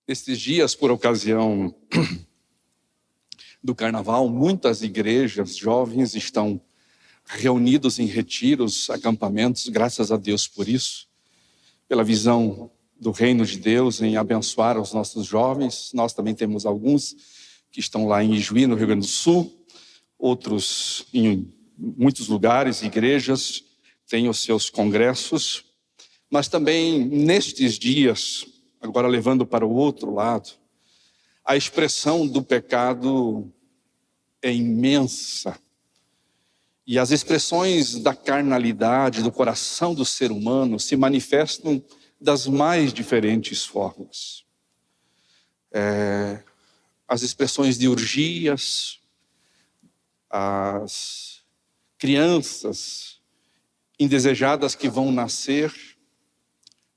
Estes dias, por ocasião do carnaval, muitas igrejas jovens estão reunidos em retiros, acampamentos, graças a Deus por isso, pela visão do reino de Deus em abençoar os nossos jovens. Nós também temos alguns que estão lá em Ijuí, no Rio Grande do Sul, outros em muitos lugares, igrejas, têm os seus congressos, mas também nestes dias, agora levando para o outro lado, a expressão do pecado é imensa. E as expressões da carnalidade, do coração do ser humano se manifestam das mais diferentes formas. As expressões de orgias, as crianças indesejadas que vão nascer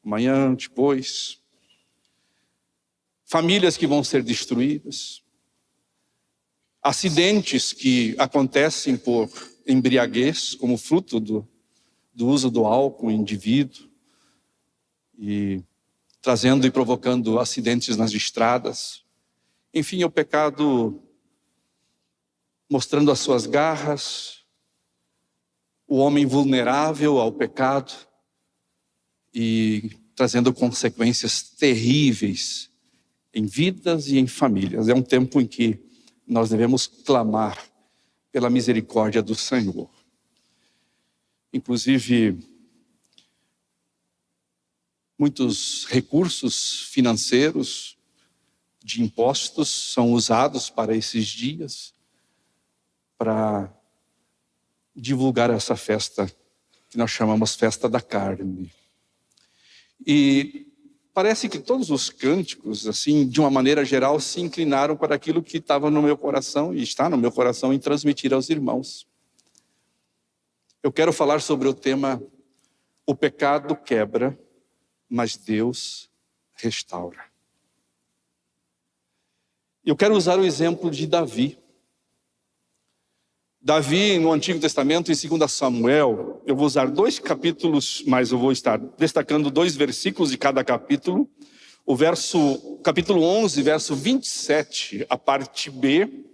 amanhã, depois, famílias que vão ser destruídas, acidentes que acontecem por embriaguez, como fruto do uso do álcool em indivíduo, e trazendo e provocando acidentes nas estradas. Enfim, o pecado mostrando as suas garras, o homem vulnerável ao pecado e trazendo consequências terríveis em vidas e em famílias. É um tempo em que nós devemos clamar pela misericórdia do Senhor. Inclusive, muitos recursos financeiros de impostos são usados para esses dias, para divulgar essa festa que nós chamamos festa da carne. E parece que todos os cânticos, assim, de uma maneira geral, se inclinaram para aquilo que estava no meu coração e está no meu coração em transmitir aos irmãos. Eu quero falar sobre o tema: o pecado quebra, mas Deus restaura. Eu quero usar o exemplo de Davi. Davi, no Antigo Testamento, em 2 Samuel, eu vou usar 2 capítulos, mas eu vou estar destacando 2 versículos de cada capítulo. Capítulo 11, verso 27, a parte B,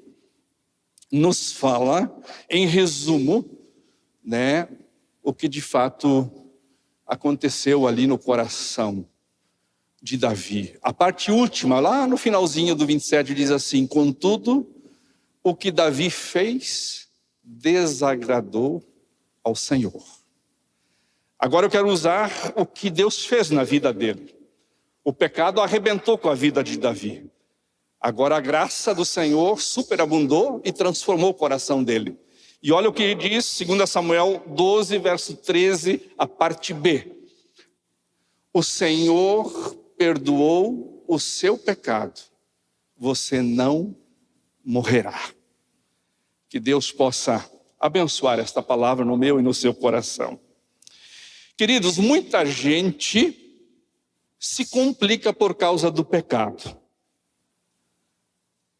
nos fala, em resumo, o que de fato aconteceu ali no coração de Davi. A parte última, lá no finalzinho do 27, diz assim: contudo, o que Davi fez desagradou ao Senhor. Agora eu quero usar o que Deus fez na vida dele. O pecado arrebentou com a vida de Davi. Agora a graça do Senhor superabundou e transformou o coração dele. E olha o que diz 2 Samuel 12, verso 13, a parte B. O Senhor perdoou o seu pecado. Você não morrerá. Que Deus possa abençoar esta palavra no meu e no seu coração. Queridos, muita gente se complica por causa do pecado.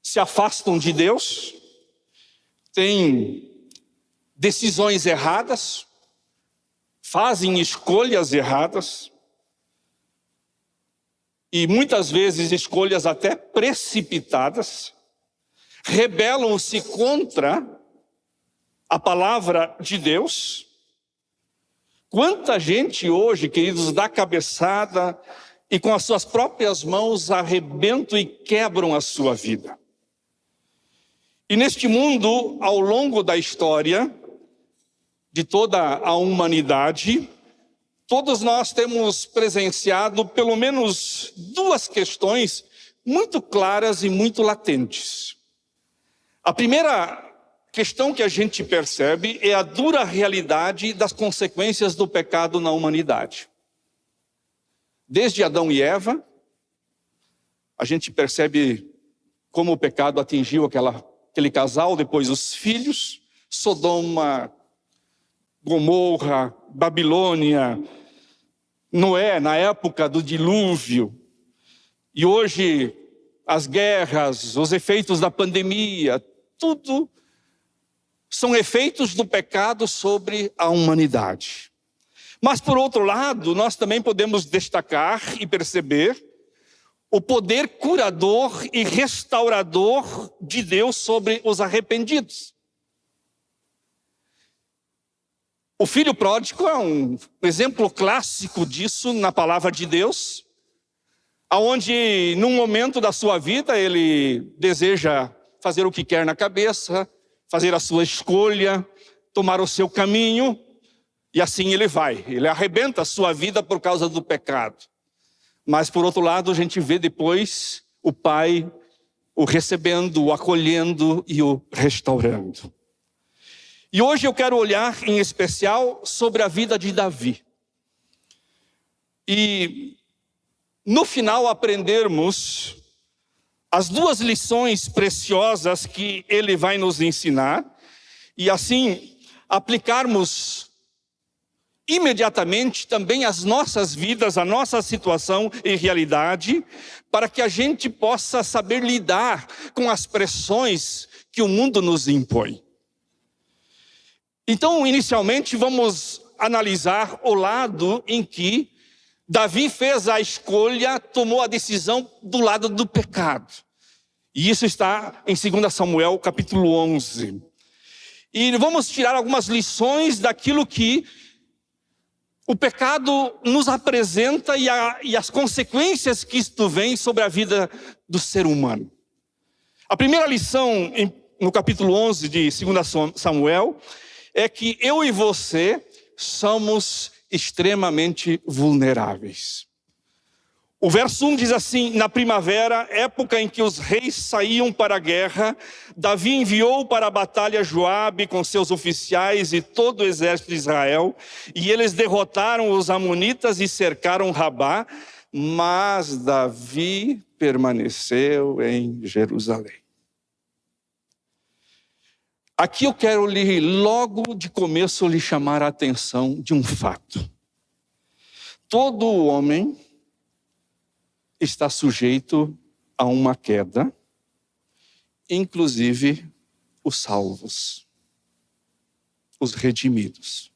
Se afastam de Deus, têm decisões erradas, fazem escolhas erradas, e muitas vezes escolhas até precipitadas, rebelam-se contra a palavra de Deus. Quanta gente hoje, queridos, dá cabeçada e com as suas próprias mãos arrebentam e quebram a sua vida. E neste mundo, ao longo da história de toda a humanidade, todos nós temos presenciado pelo menos 2 questões muito claras e muito latentes. A primeira questão que a gente percebe é a dura realidade das consequências do pecado na humanidade. Desde Adão e Eva, a gente percebe como o pecado atingiu aquele casal, depois os filhos, Sodoma, Gomorra, Babilônia, Noé, na época do dilúvio, e hoje as guerras, os efeitos da pandemia, tudo são efeitos do pecado sobre a humanidade. Mas, por outro lado, nós também podemos destacar e perceber o poder curador e restaurador de Deus sobre os arrependidos. O filho pródigo é um exemplo clássico disso na palavra de Deus, onde num momento da sua vida ele deseja fazer o que quer na cabeça, fazer a sua escolha, tomar o seu caminho, e assim ele arrebenta a sua vida por causa do pecado. Mas por outro lado a gente vê depois o pai o recebendo, o acolhendo e o restaurando. E hoje eu quero olhar em especial sobre a vida de Davi. E no final aprendermos as duas lições preciosas que ele vai nos ensinar, e assim aplicarmos imediatamente também as nossas vidas, a nossa situação e realidade, para que a gente possa saber lidar com as pressões que o mundo nos impõe. Então, inicialmente, vamos analisar o lado em que Davi fez a escolha, tomou a decisão do lado do pecado. E isso está em 2 Samuel, capítulo 11. E vamos tirar algumas lições daquilo que o pecado nos apresenta e as consequências que isto vem sobre a vida do ser humano. A primeira lição no capítulo 11 de 2 Samuel é que eu e você somos extremamente vulneráveis. O verso 1 diz assim: na primavera, época em que os reis saíam para a guerra, Davi enviou para a batalha Joabe com seus oficiais e todo o exército de Israel, e eles derrotaram os amonitas e cercaram Rabá, mas Davi permaneceu em Jerusalém. Aqui eu quero logo de começo lhe chamar a atenção de um fato. Todo homem está sujeito a uma queda, inclusive os salvos, os redimidos.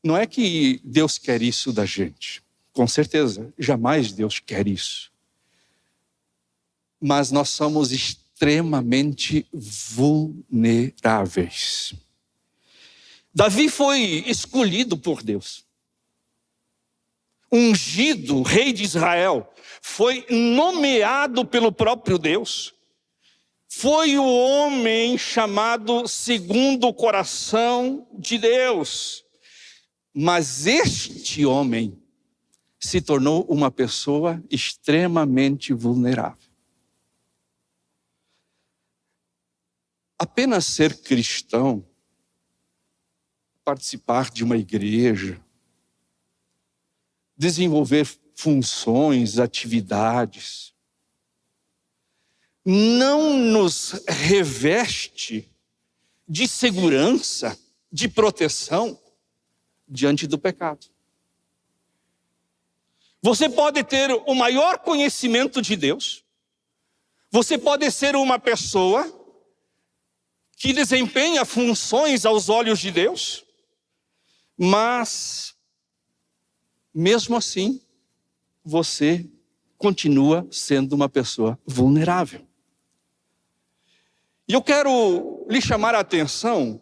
Não é que Deus quer isso da gente, com certeza, jamais Deus quer isso. Mas nós somos extremamente vulneráveis. Davi foi escolhido por Deus. Ungido, rei de Israel, foi nomeado pelo próprio Deus. Foi o homem chamado segundo o coração de Deus. Mas este homem se tornou uma pessoa extremamente vulnerável. Apenas ser cristão, participar de uma igreja, desenvolver funções, atividades, não nos reveste de segurança, de proteção diante do pecado. Você pode ter o maior conhecimento de Deus, você pode ser uma pessoa que desempenha funções aos olhos de Deus, mas mesmo assim, você continua sendo uma pessoa vulnerável. E eu quero lhe chamar a atenção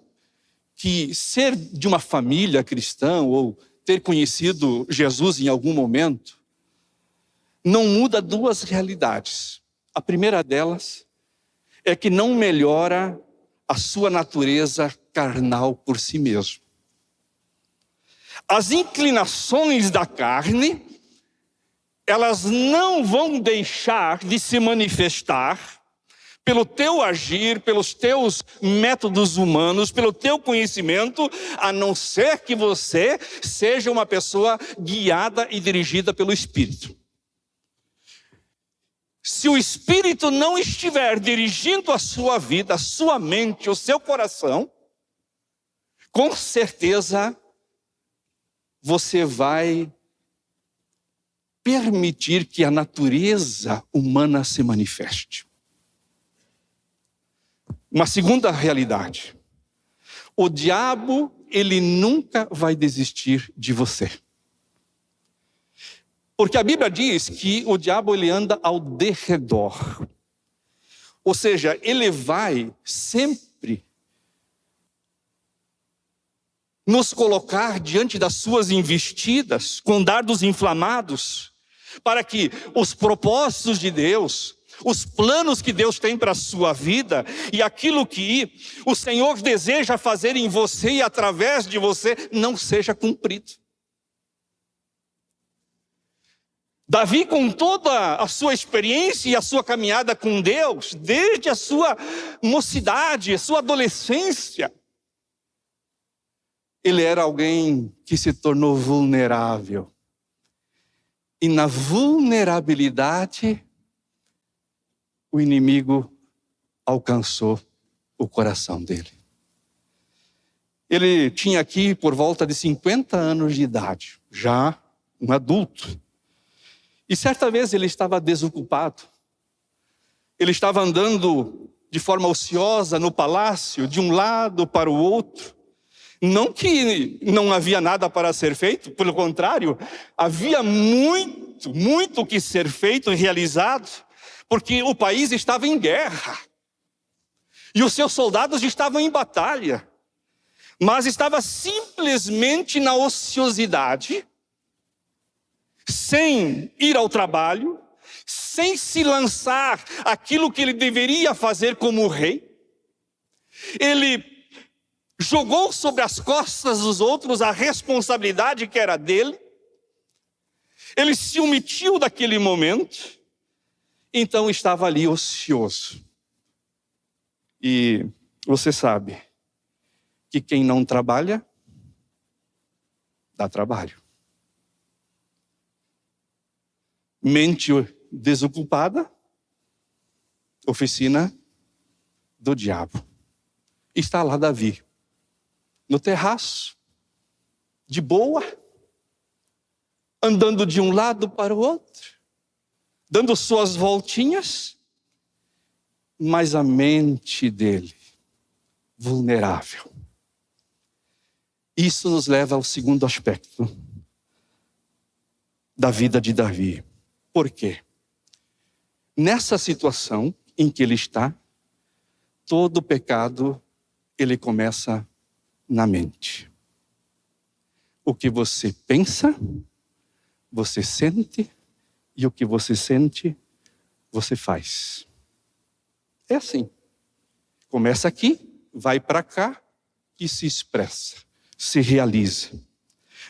que ser de uma família cristã ou ter conhecido Jesus em algum momento não muda duas realidades. A primeira delas é que não melhora a sua natureza carnal por si mesmo. As inclinações da carne, elas não vão deixar de se manifestar pelo teu agir, pelos teus métodos humanos, pelo teu conhecimento, a não ser que você seja uma pessoa guiada e dirigida pelo Espírito. Se o Espírito não estiver dirigindo a sua vida, a sua mente, o seu coração, com certeza você vai permitir que a natureza humana se manifeste. Uma segunda realidade: o diabo, ele nunca vai desistir de você. Porque a Bíblia diz que o diabo ele anda ao derredor. Ou seja, ele vai sempre nos colocar diante das suas investidas, com dardos inflamados, para que os propósitos de Deus, os planos que Deus tem para a sua vida, e aquilo que o Senhor deseja fazer em você e através de você, não seja cumprido. Davi, com toda a sua experiência e a sua caminhada com Deus, desde a sua mocidade, a sua adolescência, ele era alguém que se tornou vulnerável. E na vulnerabilidade, o inimigo alcançou o coração dele. Ele tinha aqui por volta de 50 anos de idade, já um adulto. E certa vez ele estava desocupado. Ele estava andando de forma ociosa no palácio, de um lado para o outro. Não que não havia nada para ser feito, pelo contrário, havia muito que ser feito e realizado, porque o país estava em guerra. E os seus soldados estavam em batalha. Mas estava simplesmente na ociosidade, sem ir ao trabalho, sem se lançar aquilo que ele deveria fazer como rei. Ele jogou sobre as costas dos outros a responsabilidade que era dele. Ele se omitiu daquele momento, então estava ali ocioso. E você sabe que quem não trabalha, dá trabalho. Mente desocupada, oficina do diabo. Está lá Davi, no terraço, de boa, andando de um lado para o outro, dando suas voltinhas, mas a mente dele, vulnerável. Isso nos leva ao segundo aspecto da vida de Davi. Por quê? Nessa situação em que ele está, todo pecado, ele começa na mente. O que você pensa, você sente, e o que você sente, você faz. É assim. Começa aqui, vai para cá e se expressa, se realiza.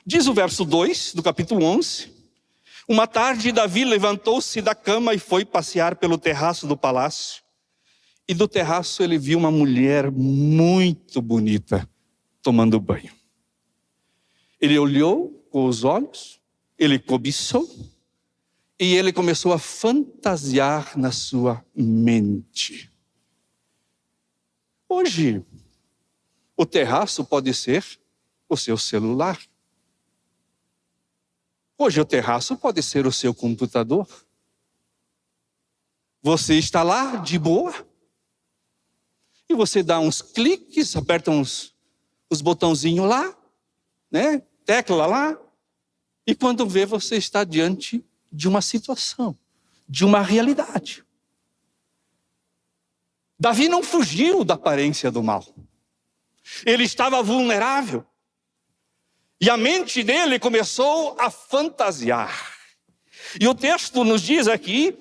Diz o verso 2 do capítulo 11... Uma tarde, Davi levantou-se da cama e foi passear pelo terraço do palácio. E do terraço ele viu uma mulher muito bonita tomando banho. Ele olhou com os olhos, ele cobiçou, e ele começou a fantasiar na sua mente. Hoje, o terraço pode ser o seu celular. Hoje o terraço pode ser o seu computador. Você está lá de boa. E você dá uns cliques, aperta os botãozinhos lá, né? Tecla lá. E quando vê, você está diante de uma situação, de uma realidade. Davi não fugiu da aparência do mal. Ele estava vulnerável. E a mente dele começou a fantasiar. E o texto nos diz aqui,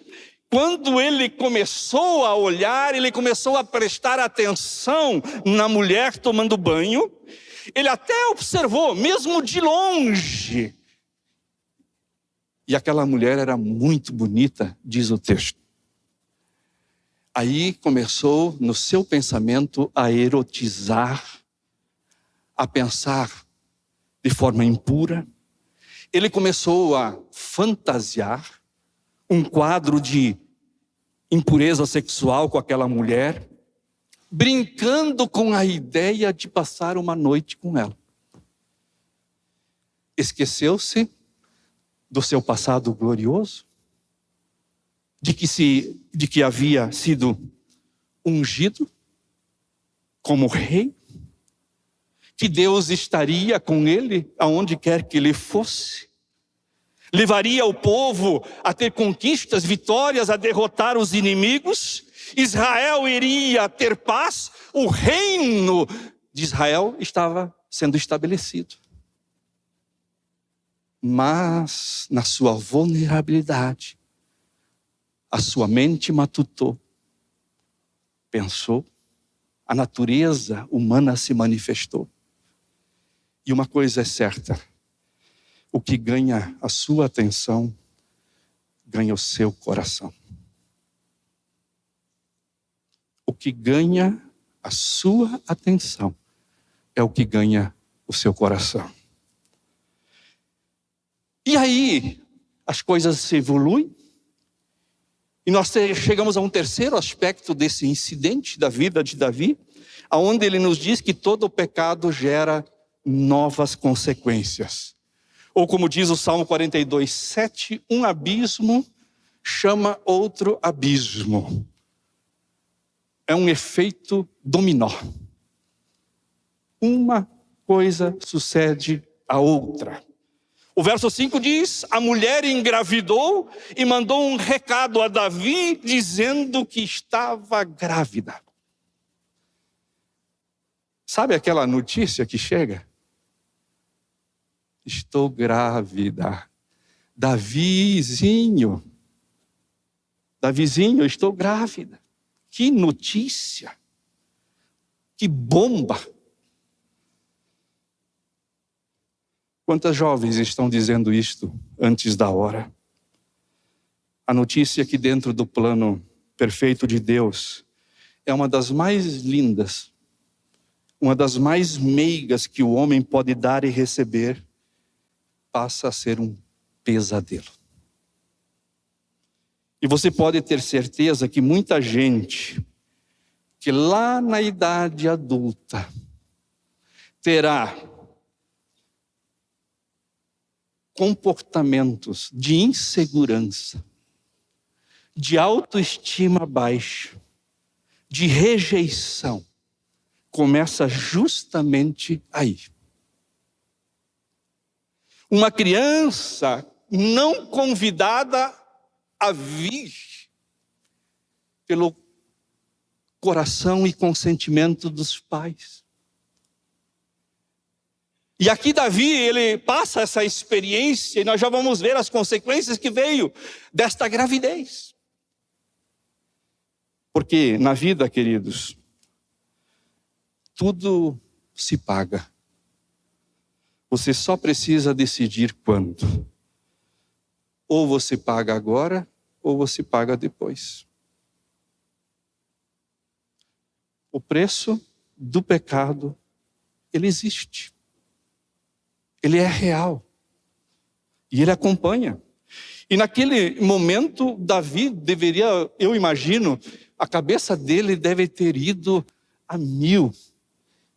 quando ele começou a olhar, ele começou a prestar atenção na mulher tomando banho, ele até observou, mesmo de longe. E aquela mulher era muito bonita, diz o texto. Aí começou, no seu pensamento, a erotizar, a pensar de forma impura. Ele começou a fantasiar um quadro de impureza sexual com aquela mulher, brincando com a ideia de passar uma noite com ela. Esqueceu-se do seu passado glorioso, de que havia sido ungido como rei, que Deus estaria com ele aonde quer que ele fosse. levaria o povo a ter conquistas, vitórias, a derrotar os inimigos. Israel iria ter paz, o reino de Israel estava sendo estabelecido. Mas, na sua vulnerabilidade, a sua mente matutou, pensou, a natureza humana se manifestou. E uma coisa é certa: o que ganha a sua atenção, ganha o seu coração. O que ganha a sua atenção é o que ganha o seu coração. E aí, as coisas se evoluem, e nós chegamos a um terceiro aspecto desse incidente da vida de Davi, onde ele nos diz que todo o pecado gera novas consequências. Ou como diz o Salmo 42:7, um abismo chama outro abismo. É um efeito dominó. Uma coisa sucede à outra. O verso 5 diz: a mulher engravidou e mandou um recado a Davi dizendo que estava grávida. Sabe aquela notícia que chega? Estou grávida. Davizinho, estou grávida. Que notícia! Que bomba! Quantas jovens estão dizendo isto antes da hora? A notícia que dentro do plano perfeito de Deus é uma das mais lindas, uma das mais meigas que o homem pode dar e receber, passa a ser um pesadelo. E você pode ter certeza que muita gente que lá na idade adulta terá comportamentos de insegurança, de autoestima baixa, de rejeição, começa justamente aí. Uma criança não convidada a vir pelo coração e consentimento dos pais. E aqui Davi, ele passa essa experiência e nós já vamos ver as consequências que veio desta gravidez. Porque na vida, queridos, tudo se paga. Você só precisa decidir quando. Ou você paga agora, ou você paga depois. O preço do pecado, ele existe. Ele é real. E ele acompanha. E naquele momento, Davi deveria, eu imagino, a cabeça dele deve ter ido a 1000.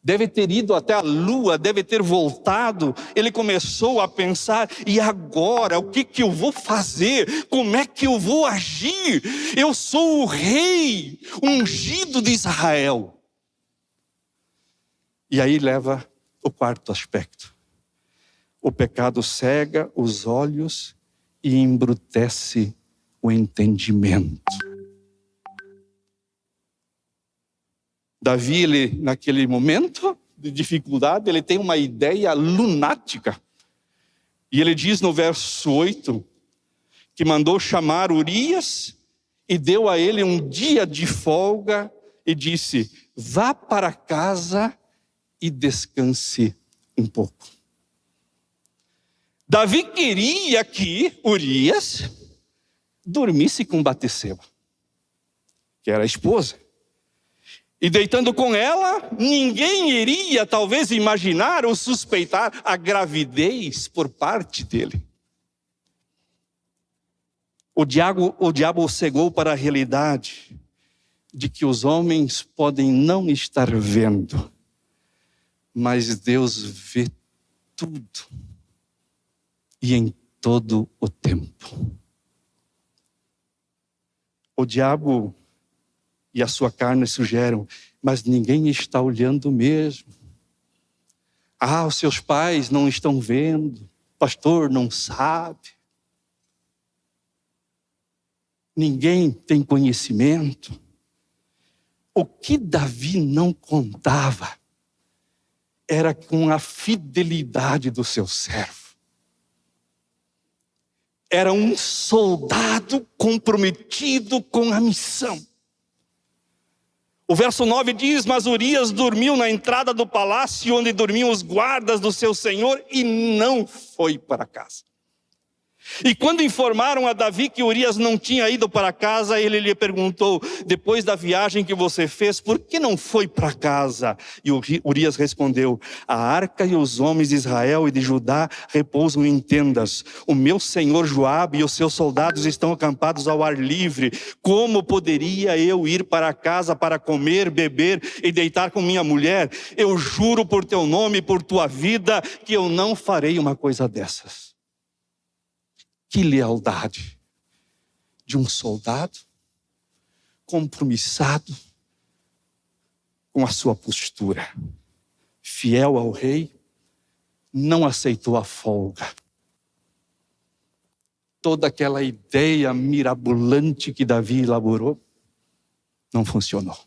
Deve ter ido até a lua, deve ter voltado. Ele começou a pensar: e agora? O que eu vou fazer? Como é que eu vou agir? Eu sou o rei ungido de Israel. E aí leva o quarto aspecto. O pecado cega os olhos e embrutece o entendimento. Davi, ele, naquele momento de dificuldade, ele tem uma ideia lunática. E ele diz no verso 8, que mandou chamar Urias e deu a ele um dia de folga e disse: vá para casa e descanse um pouco. Davi queria que Urias dormisse com Batseba, que era a esposa. E deitando com ela, ninguém iria talvez imaginar ou suspeitar a gravidez por parte dele. O diabo cegou para a realidade de que os homens podem não estar vendo, mas Deus vê tudo e em todo o tempo. O diabo e a sua carne sugerem: mas ninguém está olhando mesmo. Os seus pais não estão vendo, o pastor não sabe. ninguém tem conhecimento. O que Davi não contava era com a fidelidade do seu servo. Era um soldado comprometido com a missão. O verso 9 diz: mas Urias dormiu na entrada do palácio onde dormiam os guardas do seu senhor e não foi para casa. E quando informaram a Davi que Urias não tinha ido para casa, ele lhe perguntou: depois da viagem que você fez, por que não foi para casa? E Urias respondeu: a arca e os homens de Israel e de Judá repousam em tendas. O meu senhor Joabe e os seus soldados estão acampados ao ar livre. Como poderia eu ir para casa para comer, beber e deitar com minha mulher? Eu juro por teu nome e por tua vida que eu não farei uma coisa dessas. Que lealdade de um soldado compromissado com a sua postura, fiel ao rei, não aceitou a folga. Toda aquela ideia mirabolante que Davi elaborou não funcionou.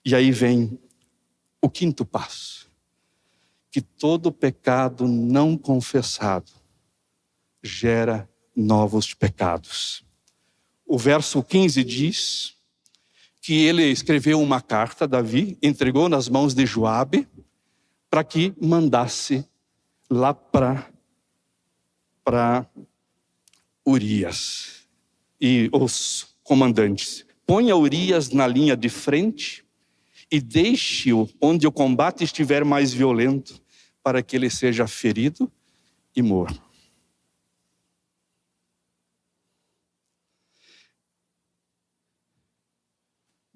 E aí vem o quinto passo: que todo pecado não confessado gera novos pecados. O verso 15 diz que ele escreveu uma carta, Davi, entregou nas mãos de Joabe, para que mandasse lá para Urias e os comandantes: ponha Urias na linha de frente e deixe-o onde o combate estiver mais violento, para que ele seja ferido e morra.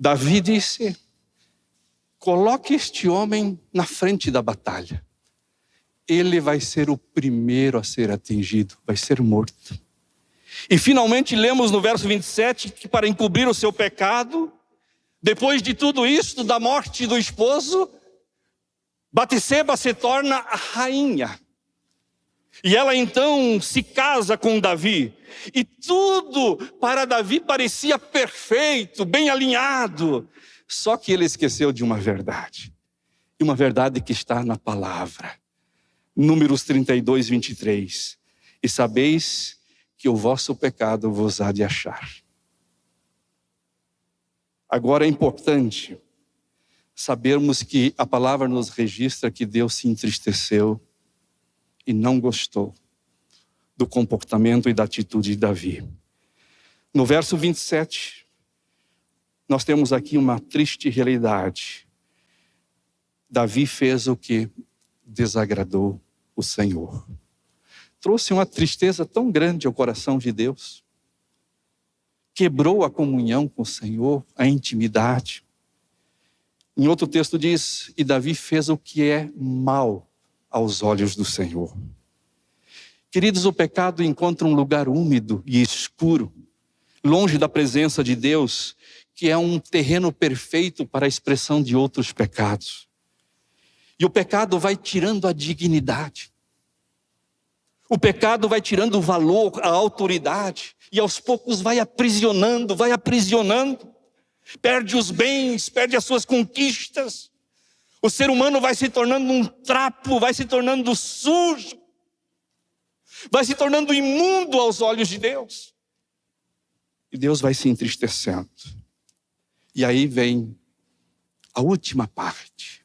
Davi disse: coloque este homem na frente da batalha. Ele vai ser o primeiro a ser atingido, vai ser morto. E finalmente lemos no verso 27 que, para encobrir o seu pecado, depois de tudo isso, da morte do esposo, Batseba se torna a rainha. E ela então se casa com Davi. E tudo para Davi parecia perfeito, bem alinhado. Só que ele esqueceu de uma verdade. E uma verdade que está na palavra. Números 32, 23. E sabeis que o vosso pecado vos há de achar. Agora é importante sabermos que a palavra nos registra que Deus se entristeceu e não gostou do comportamento e da atitude de Davi. No verso 27, nós temos aqui uma triste realidade. Davi fez o que desagradou o Senhor. Trouxe uma tristeza tão grande ao coração de Deus. Quebrou a comunhão com o Senhor, a intimidade. Em outro texto diz: e Davi fez o que é mal aos olhos do Senhor. Queridos, o pecado encontra um lugar úmido e escuro, longe da presença de Deus, que é um terreno perfeito para a expressão de outros pecados. E o pecado vai tirando a dignidade. O pecado vai tirando o valor, a autoridade, e aos poucos vai aprisionando. Perde os bens, perde as suas conquistas. O ser humano vai se tornando um trapo, vai se tornando sujo, vai se tornando imundo aos olhos de Deus. E Deus vai se entristecendo. E aí vem a última parte.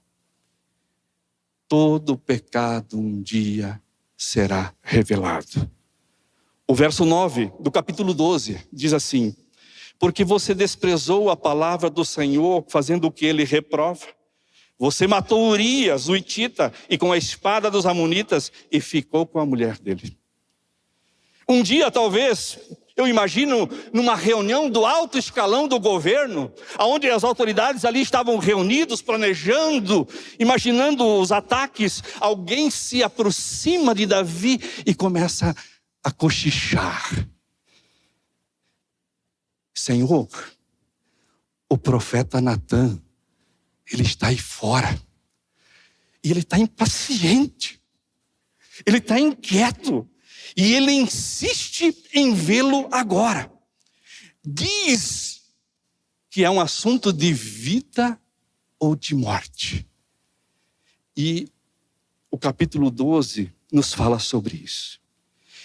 Todo pecado um dia será revelado. O verso 9 do capítulo 12 diz assim: porque você desprezou a palavra do Senhor, fazendo o que ele reprova. Você matou Urias, o hitita, e com a espada dos amonitas, e ficou com a mulher dele. Um dia, talvez, eu imagino, numa reunião do alto escalão do governo, onde as autoridades ali estavam reunidos, planejando, imaginando os ataques, alguém se aproxima de Davi e começa a cochichar. Senhor, o profeta Natã, ele está aí fora. E ele está impaciente. Ele está inquieto. E ele insiste em vê-lo agora. diz que é um assunto de vida ou de morte. E o capítulo 12 nos fala sobre isso.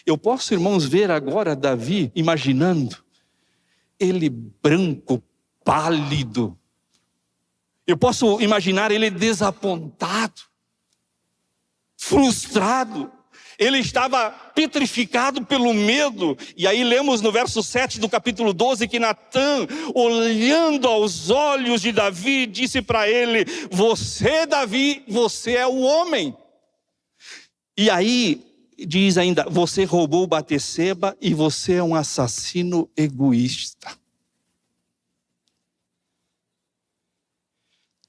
Eu posso, irmãos, ver agora Davi imaginando ele branco, pálido. Eu posso imaginar ele desapontado, frustrado. Ele estava petrificado pelo medo. E aí lemos no verso 7 do capítulo 12 que Natã, olhando aos olhos de Davi, disse para ele: você, Davi, você é o homem. E aí diz ainda: você roubou Batseba e você é um assassino egoísta.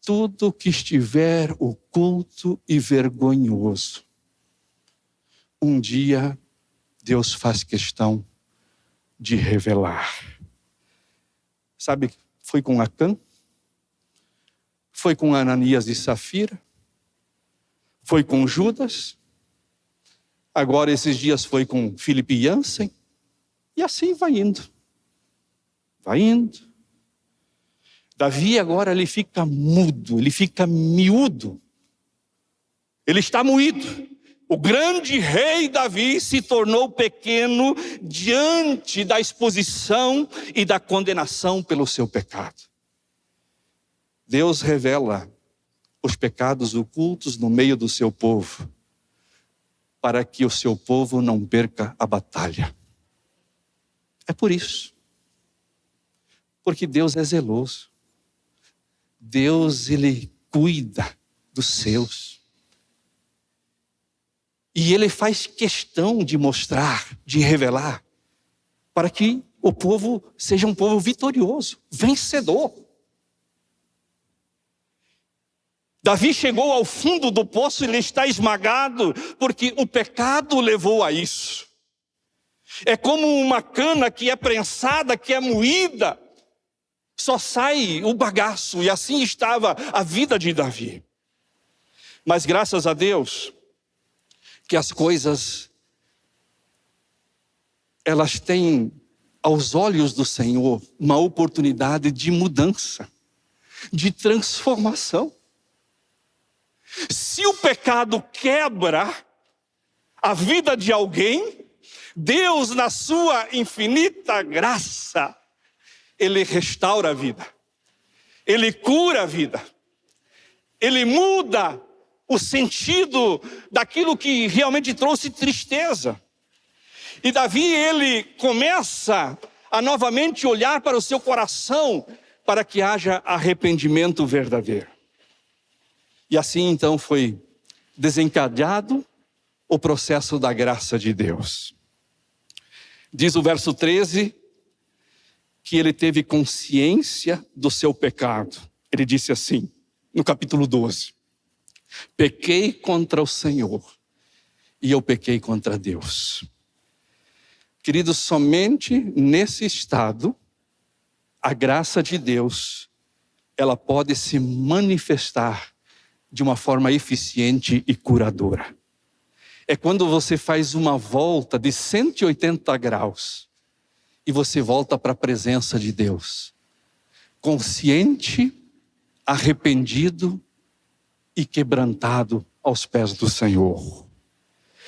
Tudo que estiver oculto e vergonhoso, um dia Deus faz questão de revelar. Sabe, foi com Acã, foi com Ananias e Safira, foi com Judas, agora esses dias foi com Filipe Jansen, e assim vai indo. Vai indo. Davi agora ele fica mudo, ele fica miúdo. Ele está moído. O grande rei Davi se tornou pequeno diante da exposição e da condenação pelo seu pecado. Deus revela os pecados ocultos no meio do seu povo, para que o seu povo não perca a batalha. É por isso. Porque Deus é zeloso. Deus, ele cuida dos seus. E ele faz questão de mostrar, de revelar, para que o povo seja um povo vitorioso, vencedor. Davi chegou ao fundo do poço e ele está esmagado, porque o pecado o levou a isso. É como uma cana que é prensada, que é moída, só sai o bagaço, e assim estava a vida de Davi. Mas graças a Deus, que as coisas, elas têm, aos olhos do Senhor, uma oportunidade de mudança, de transformação. Se o pecado quebra a vida de alguém, Deus, na sua infinita graça, ele restaura a vida, ele cura a vida, ele muda o sentido daquilo que realmente trouxe tristeza. E Davi, ele começa a novamente olhar para o seu coração, para que haja arrependimento verdadeiro. E assim então foi desencadeado o processo da graça de Deus. Diz o verso 13, que ele teve consciência do seu pecado. Ele disse assim, no capítulo 12: pequei contra o Senhor e eu pequei contra Deus. Queridos, somente nesse estado, a graça de Deus, ela pode se manifestar de uma forma eficiente e curadora. É quando você faz uma volta de 180 graus e você volta para a presença de Deus, consciente, arrependido e quebrantado aos pés do Senhor.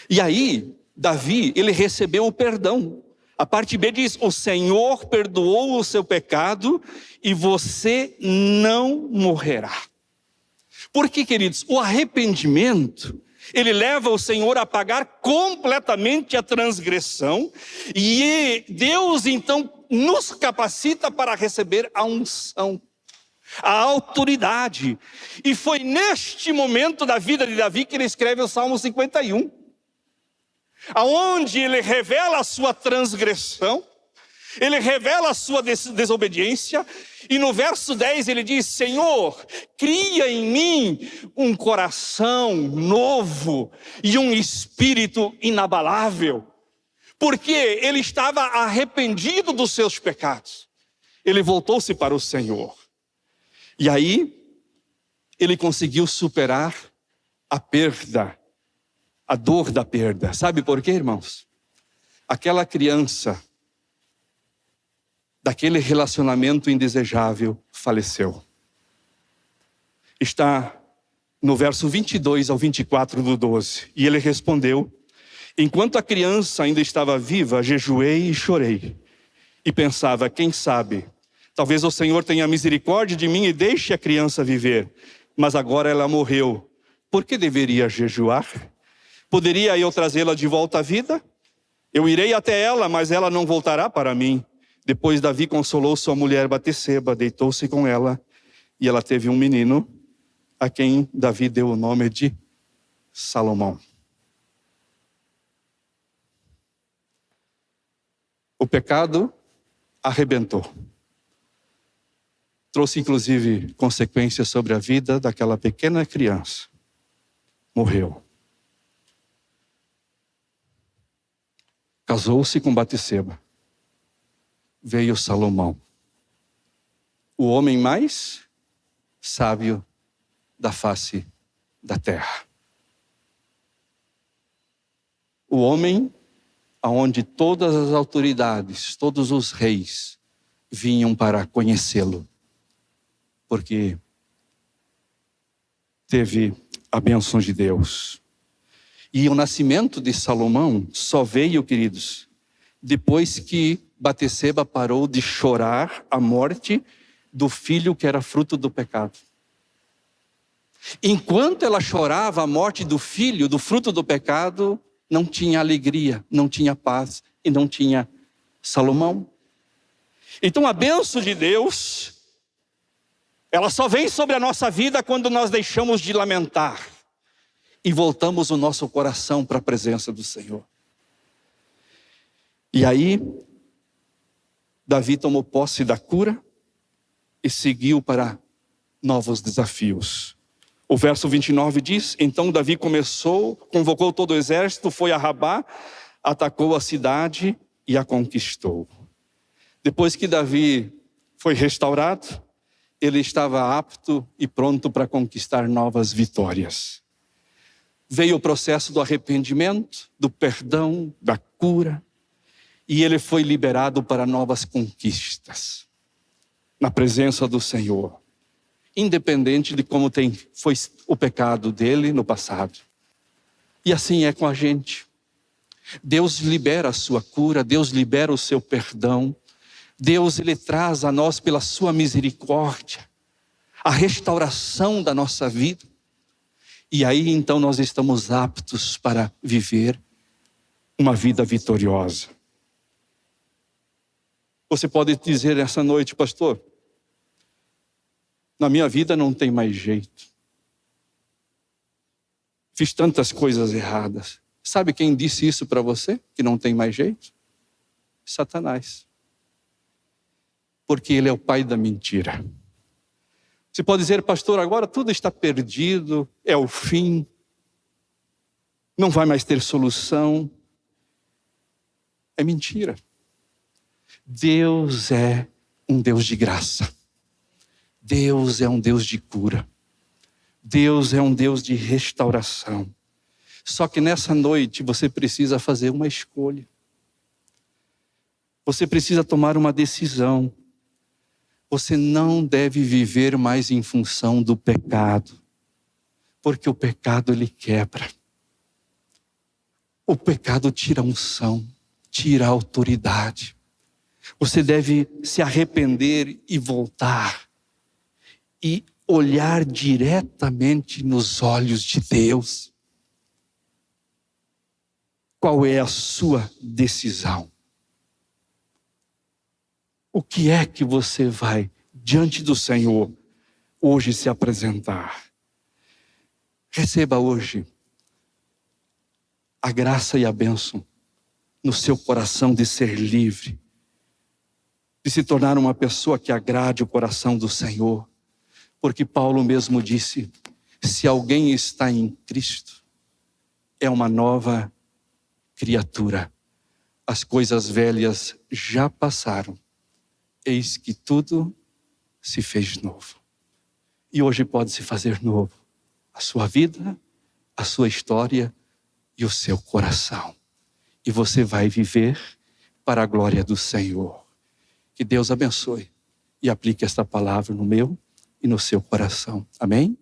E aí, Davi, ele recebeu o perdão. A parte B diz: o Senhor perdoou o seu pecado e você não morrerá. Porque, queridos, o arrependimento, ele leva o Senhor a pagar completamente a transgressão, e Deus então nos capacita para receber a unção, a autoridade. E foi neste momento da vida de Davi que ele escreve o Salmo 51, aonde ele revela a sua transgressão, ele revela a sua desobediência, e no verso 10 ele diz: Senhor, cria em mim um coração novo e um espírito inabalável. Porque ele estava arrependido dos seus pecados. Ele voltou-se para o Senhor. E aí, ele conseguiu superar a perda, a dor da perda. Sabe por quê, irmãos? Aquela criança daquele relacionamento indesejável faleceu. Está no verso 22 ao 24 do 12. E ele respondeu: enquanto a criança ainda estava viva, jejuei e chorei. E pensava, quem sabe, talvez o Senhor tenha misericórdia de mim e deixe a criança viver. Mas agora ela morreu. Por que deveria jejuar? Poderia eu trazê-la de volta à vida? Eu irei até ela, mas ela não voltará para mim. Depois Davi consolou sua mulher Batseba, deitou-se com ela, e ela teve um menino, a quem Davi deu o nome de Salomão. O pecado arrebentou. Trouxe inclusive consequências sobre a vida daquela pequena criança. Morreu. Casou-se com Batseba. Veio Salomão, o homem mais sábio da face da terra. O homem aonde todas as autoridades, todos os reis vinham para conhecê-lo, porque teve a bênção de Deus. E o nascimento de Salomão só veio, queridos, depois que Batseba parou de chorar a morte do filho que era fruto do pecado. Enquanto ela chorava a morte do filho, do fruto do pecado, não tinha alegria, não tinha paz e não tinha Salomão. Então a bênção de Deus, ela só vem sobre a nossa vida quando nós deixamos de lamentar e voltamos o nosso coração para a presença do Senhor. E aí, Davi tomou posse da cura e seguiu para novos desafios. O verso 29 diz: então Davi convocou todo o exército, foi a Rabá, atacou a cidade e a conquistou. Depois que Davi foi restaurado, ele estava apto e pronto para conquistar novas vitórias. Veio o processo do arrependimento, do perdão, da cura, e ele foi liberado para novas conquistas, na presença do Senhor, independente de como foi o pecado dele no passado. E assim é com a gente. Deus libera a sua cura, Deus libera o seu perdão, Deus ele traz a nós pela sua misericórdia a restauração da nossa vida. E aí então nós estamos aptos para viver uma vida vitoriosa. Você pode dizer essa noite: pastor, na minha vida não tem mais jeito. Fiz tantas coisas erradas. Sabe quem disse isso para você, que não tem mais jeito? Satanás. Porque ele é o pai da mentira. Você pode dizer: pastor, agora tudo está perdido, é o fim, não vai mais ter solução. É mentira. Deus é um Deus de graça. Deus é um Deus de cura. Deus é um Deus de restauração. Só que nessa noite você precisa fazer uma escolha. Você precisa tomar uma decisão. Você não deve viver mais em função do pecado, porque o pecado ele quebra. O pecado tira a unção, tira a autoridade. Você deve se arrepender e voltar e olhar diretamente nos olhos de Deus. Qual é a sua decisão? O que é que você vai diante do Senhor hoje se apresentar? Receba hoje a graça e a bênção no seu coração de ser livre, de se tornar uma pessoa que agrade o coração do Senhor. Porque Paulo mesmo disse: se alguém está em Cristo, é uma nova criatura. As coisas velhas já passaram, eis que tudo se fez novo. E hoje pode se fazer novo a sua vida, a sua história e o seu coração. E você vai viver para a glória do Senhor. Que Deus abençoe e aplique esta palavra no meu e no seu coração. Amém?